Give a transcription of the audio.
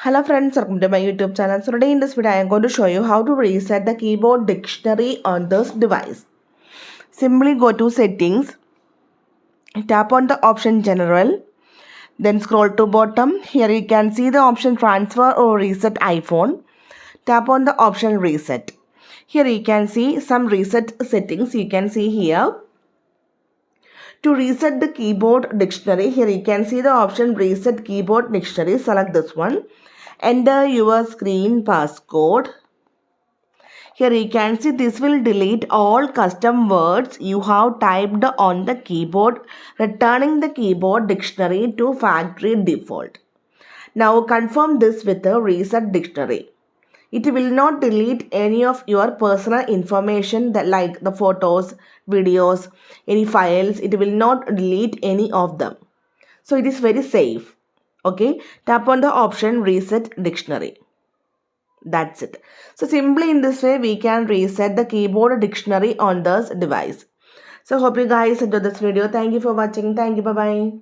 Hello friends, welcome to my YouTube channel. So today in this video I am going to show you how to reset the keyboard dictionary on this device. Simply go to settings, tap on the option general, then scroll to bottom. Here you can see the option transfer or reset iPhone. Tap on the option reset. Here you can see some reset settings you can see here. To reset the keyboard dictionary, here you can see the option reset keyboard dictionary. Select this one. Enter your screen passcode. Here you can see this will delete all custom words you have typed on the keyboard, returning the keyboard dictionary to factory default. Now confirm this with the reset dictionary. It will not delete any of your personal information that like the photos, videos, any files. It will not delete any of them. So it is very safe. Okay, tap on the option reset dictionary. That's it. So simply in this way we can reset the keyboard dictionary on this device. So hope you guys enjoyed this video. Thank you for watching. Thank you. Bye bye.